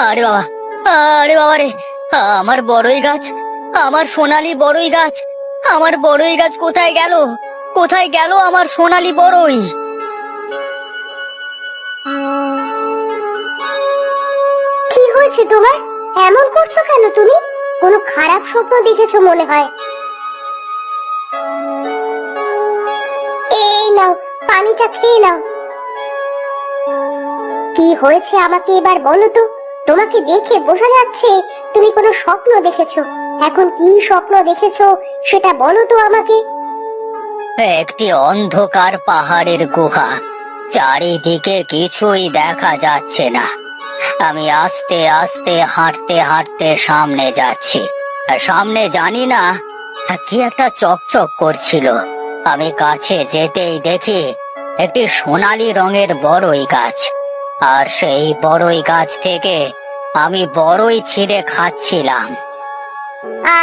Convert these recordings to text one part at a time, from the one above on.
আরে বাবা, আরে বাবা রে, আমার বড়ই গাছ, আমার সোনালী বড়ই গাছ, আমার বড়ই গাছ কোথায় গেল? কোথায় গেল আমার সোনালী বড়ই? কি হয়েছে তোমার? এমন করছো কেন তুমি? কোনো খারাপ স্বপ্ন দেখেছো মনে হয়। এই নাও, পানিটা খেয়ে নাও। কি হয়েছে আমাকে এবার বলো তো। তোমাকে দেখে বোঝা যাচ্ছে তুমি কোনো স্বপ্ন দেখেছো। এখন কি স্বপ্ন দেখেছো সেটা বলো তো আমাকে। একটি অন্ধকার পাহাড়ের গুহা, চারিদিকে কিছুই দেখা যাচ্ছে না। আমি আস্তে আস্তে হাঁটতে হাঁটতে সামনে যাচ্ছি, আর সামনে জানি না কি একটা চকচক করছিল। আমি কাছে যেতেই দেখি একটি সোনালী রঙের বড়ই গাছ, আর সেই বড়ই গাছ থেকে আমি বড়ই ছিঁড়ে খাচ্ছিলাম।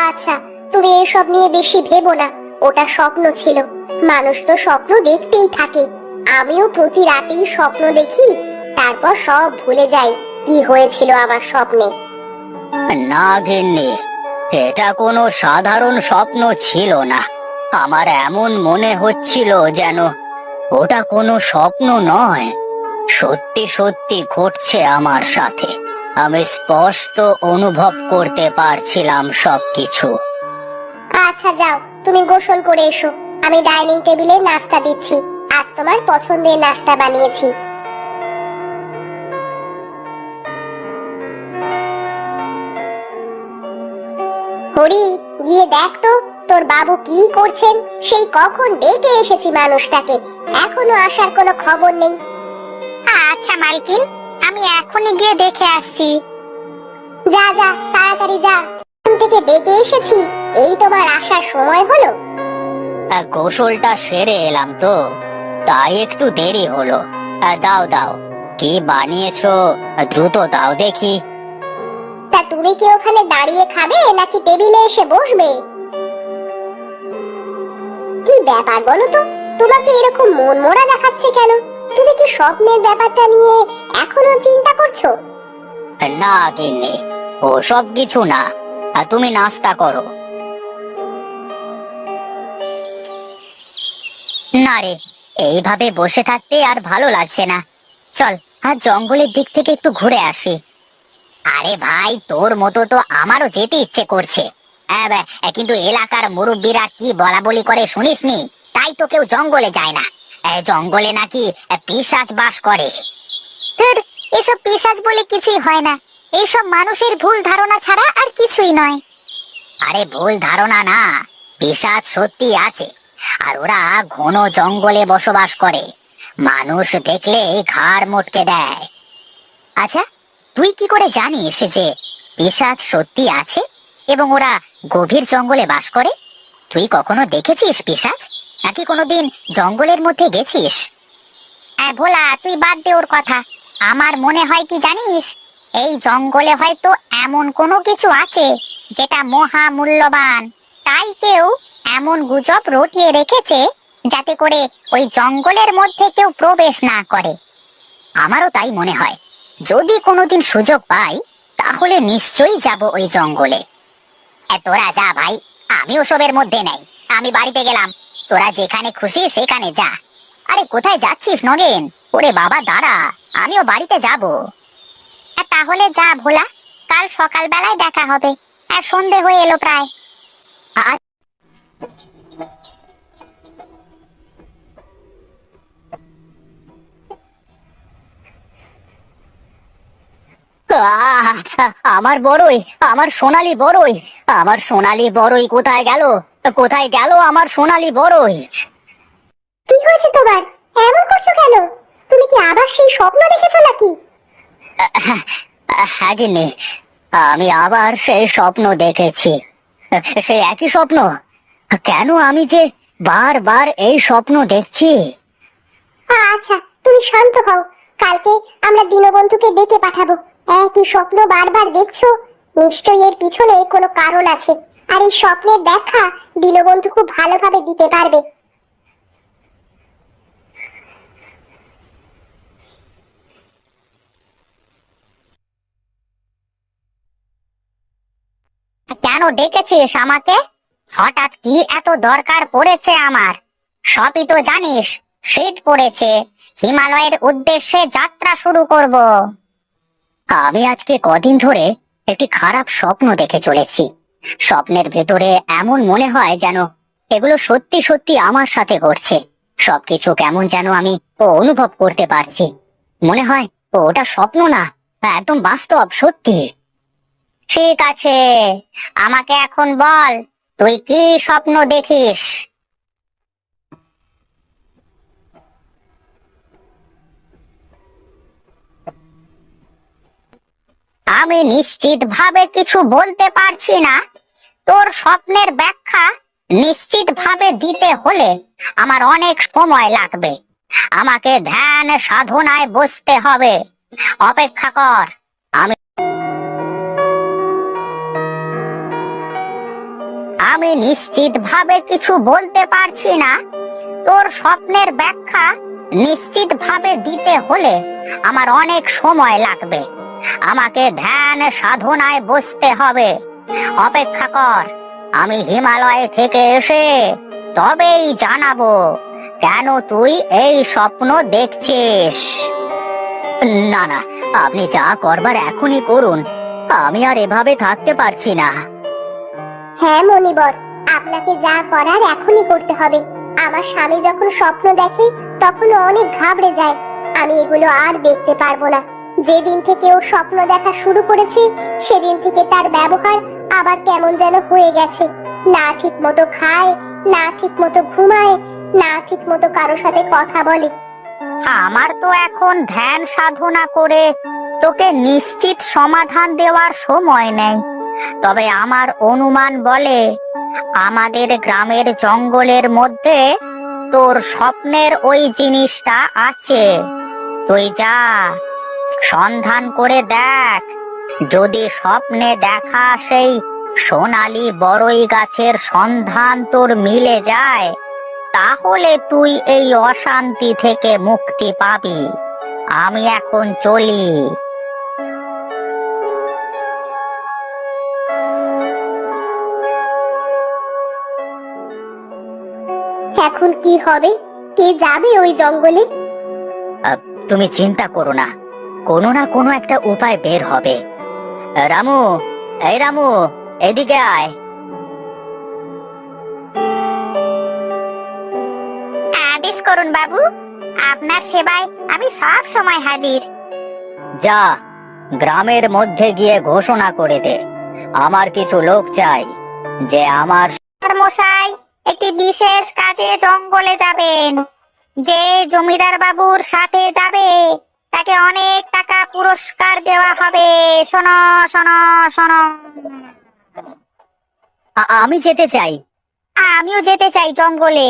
আচ্ছা, তুমি এসব নিয়ে বেশি ভেবো না। ওটা স্বপ্ন ছিল। মানুষ তো স্বপ্ন দেখতেই থাকে। আমিও প্রতি রাতেই স্বপ্ন দেখি, তারপর সব ভুলে যাই কি হয়েছিল আমার স্বপ্নে। না গিন্নি, এটা কোনো সাধারণ স্বপ্ন ছিল না। আমার এমন মনে হচ্ছিল যেন ওটা কোনো স্বপ্ন নয়, সত্যি সত্যি ঘটছে আমার সাথে। আমি স্পষ্ট অনুভব করতে পারছিলাম সবকিছু। আচ্ছা যাও, তুমি গোসল করে এসো। আমি ডাইনিং টেবিলে নাস্তা দিচ্ছি। আজ তোমার পছন্দের নাস্তা বানিয়েছি। হরি, গিয়ে দেখ তো তোর বাবু কি করছেন। সেই কখন ডেকে এসেছি মানুষটাকে, এখনো আসার কোনো খবর নেই। আচ্ছা মালকিন, আমি এখনই গিয়ে দেখে আসছি। যা যা, তাড়াতাড়ি যা। ঘুম থেকে ডেকে এসেছি, এই তোমার আসার সময় হলো। গোসলটা সেরে এলাম তো, তাই একটু দেরি হলো। দাও দাও, কি বানিয়েছো দ্রুত দাও দেখি। তা তুমি কি ওখানে দাঁড়িয়ে খাবে নাকি টেবিলে এসে বসবে? কি ব্যাপার বলো তো, তোমাকে এরকম মন মরা দেখাচ্ছে কেন? তুমি কি স্বপ্নের ব্যাপারটা নিয়ে এখনো চিন্তা করছো? না গিন্নি, ও সব কিছু না। তুমি নাস্তা করো। না রে, এইভাবে বসে থাকতে আর ভালো লাগছে না। চল, আর জঙ্গলের দিক থেকে একটু ঘুরে আসি। আরে ভাই, তোর মতো তো আমারও যেতে ইচ্ছে করছে। কিন্তু এলাকার মুরব্বীরা কি বলা বলি করে শুনিসনি? তাই তো কেউ জঙ্গলে যায় না। জঙ্গলে নাকি পিশাচ বাস করে। ধুর, এসব পিশাচ বলে কিছুই হয় না। এইসব মানুষের ভুল ধারণা ছাড়া আর কিছুই নয়। আরে ভুল ধারণা না, পিশাচ সত্যি আছে। আর ওরা ঘন জঙ্গলে বসবাস করে, মানুষ দেখলে ঘাড় মটকে দেয়। আচ্ছা, তুই কি করে জানিস যে পিশাচ সত্যি আছে এবং ওরা গভীর জঙ্গলে বাস করে? তুই কখনো দেখেছিস পিশাচ, নাকি কোনোদিন জঙ্গলের মধ্যে গেছিস? ভোলা, তুই বাদ দে ওর কথা। আমার মনে হয় কি জানিস, এই জঙ্গলে হয়তো এমন কোনো কিছু আছে যেটা মহা মূল্যবান। তাই কেউ এমন গুজব রটিয়ে রেখেছে যাতে করে ওই জঙ্গলের মধ্যে কেউ প্রবেশ না করে। আমারও তাই মনে হয়। যদি কোনোদিন সুযোগ পাই, তাহলে নিশ্চয়ই যাব ওই জঙ্গলে। তোরা যা ভাই, আমি ওসবের মধ্যে নেই। আমি বাড়িতে গেলাম, তোরা যেখানে খুশি সেখানে যা। আরে কোথায় যাচ্ছিস নগেন? ওরে বাবা দাঁড়া, আমিও বাড়িতে যাব। তাহলে যা ভোলা, কাল সকাল বেলায় দেখা হবে। আর সন্ধে হয়ে এলো প্রায়। আ- আহ! আমার বড়ই, আমার সোনালী বড়ই, আমার সোনালী বড়ই কোথায় গেল? কোথায় গেল আমার সোনালী বড়ই? কি হয়েছে তোমার? এমন করছো কেন? তুমি কি আবার সেই স্বপ্ন দেখেছো নাকি? হ্যাঁ গিন্নি, আমি আবার সেই স্বপ্ন দেখেছি। সেই একই স্বপ্ন। কেন আমি যে বারবার এই স্বপ্ন দেখছি? আচ্ছা, তুমি শান্ত হও। কালকে আমরা দীনবন্ধুকে ডেকে পাঠাবো। একই স্বপ্ন বারবার দেখছো, নিশ্চয়ই এর পিছনে কোনো কারণ আছে। আর এই স্বপ্নের ব্যাখ্যা দীনবন্ধু খুব ভালোভাবে দিতে পারবে। কেন ডেকেছিস আমাকে? হঠাৎ কি এত দরকার পড়েছে আমার? সবই তো জানিস, শীত পড়েছে, হিমালয়ের উদ্দেশ্যে যাত্রা শুরু করব। আমি আজকে কদিন ধরে একটি খারাপ স্বপ্ন দেখে চলেছি। স্বপ্নের ভেতরে এমন মনে হয় যেন এগুলো সত্যি সত্যি আমার সাথে ঘটছে। সবকিছু কেমন যেন আমি অনুভব করতে পারছি। মনে হয় ওটা স্বপ্ন না, একদম বাস্তব, সত্যি। ঠিক আছে, আমাকে এখন বল, তুই কি স্বপ্ন দেখিস? আমি নিশ্চিতভাবে কিছু বলতে পারছি না। তোর স্বপ্নের ব্যাখ্যা নিশ্চিতভাবে দিতে হলে আমার অনেক সময় লাগবে। আমাকে ধ্যান সাধনায় বসতে হবে। অপেক্ষা কর। আমি আমি নিশ্চিতভাবে কিছু বলতে পারছি না। তোর স্বপ্নের ব্যাখ্যা নিশ্চিতভাবে দিতে হলে আমার অনেক সময় লাগবে। আমাকে ধ্যান সাধনায় বসতে হবে। অপেক্ষা কর। আমি হিমালয় থেকে এসে তবেই জানাবো কেন তুই এই স্বপ্ন দেখছিস। না না, আপনি যা করবার এখনই করুন। আমি আর এভাবে থাকতে পারছি না। হ্যাঁ মনিবর, আপনাকে যা করার এখনই করতে হবে। আমার স্বামী যখন স্বপ্ন দেখে তখন ও অনেক ঘাবড়ে যায়। আমি এগুলো আর দেখতে পারবো না। যেদিন থেকে ও স্বপ্ন দেখা শুরু করেছে সেদিন থেকে তার ব্যবহার আবার কেমন যেন হয়ে গেছে। না ঠিক মতো খায়, না ঠিক মতো ঘুমায়, না ঠিক মতো কারোর সাথে কথা বলে। আমার তো এখন ধ্যান সাধনা করে তোকে নিশ্চিত সমাধান দেওয়ার সময় নেই। তবে আমার অনুমান বলে আমাদের গ্রামের জঙ্গলের মধ্যে তোর স্বপ্নের ওই জিনিসটা আছে। তুই যা, সন্ধান করে দেখ। যদি স্বপ্নে দেখা সেই সোনালী বড়ই গাছের সন্ধান তোর মিলে যায়, তাহলে তুই এই অশান্তি থেকে মুক্তি পাবি। আমি এখন চলি। এখন কি হবে? কে যাবে ওই জঙ্গলে? তুমি চিন্তা করো না, কোনো না কোনো একটা উপায় বের হবে। রামু, এই রামু, এদিকে আয়। আদেশ করুন বাবু, আপনার সেবায় আমি সব সময় হাজির। যা, গ্রামের মধ্যে গিয়ে ঘোষণা করে দে, আমার কিছু লোক চাই যে আমার। মশাই একটি বিশেষ কাজে জঙ্গলে যাবেন। যে জমিদার বাবুর সাথে যাবে তাকে অনেক টাকা পুরস্কার দেওয়া হবে। শোনো শোনো শোনো। আমি যেতে চাই। আমিও যেতে চাই জঙ্গলে।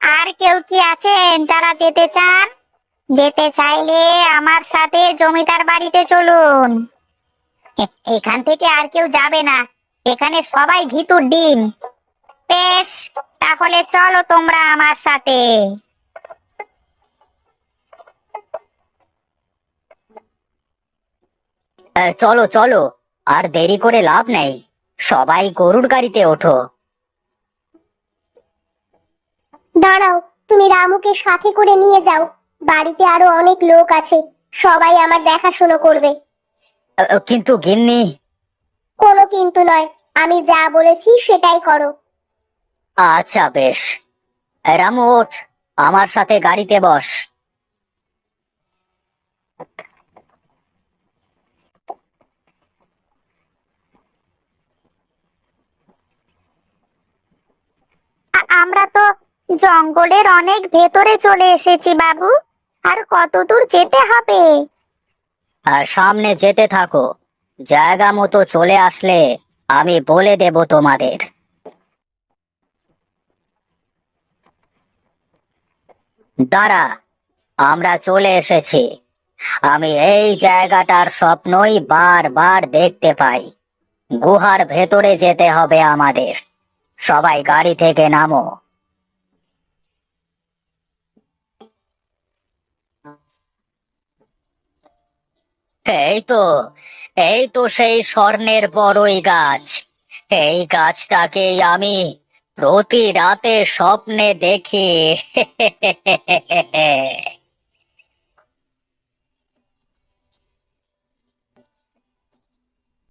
আর কেউ কি আছেন যারা যেতে চান? যেতে চাইলে আমার সাথে জমিদার বাড়িতে চলুন। এখান থেকে আর কেউ যাবে না, এখানে সবাই ভিতুর ডিম। বেশ, তাহলে চলো তোমরা আমার সাথে। চলো চলো, আর দেরি করে লাভ নেই। সবাই গরুর গাড়িতে ওঠো। দাঁড়াও, তুমি রামুকে সাথে করে নিয়ে যাও। বাড়িতে আরো অনেক লোক আছে, সবাই আমার দেখাশোনা করবে। কিন্তু গিন্নি। কোনো কিন্তু নয়, আমি যা বলেছি সেটাই করো। আচ্ছা বেশ। রামু ওঠ, আমার সাথে গাড়িতে বস। আমরা তো জঙ্গলের অনেক ভেতরে চলে এসেছি বাবু। আর কত দূর যেতে হবে? আর সামনে যেতে থাকো, জায়গা মতো চলে আসলে আমি বলে দেব তোমাদের। দাঁড়া, আমরা চলে এসেছি। আমি এই জায়গাটার স্বপ্নই বারবার দেখতে পাই। গুহার ভেতরে যেতে হবে আমাদের। সবাই গাড়ি থেকে নামো। এই তো, এই তো সেই স্বর্ণের বড়ই গাছ। এই গাছটাকেই আমি প্রতি রাতে স্বপ্নে দেখি।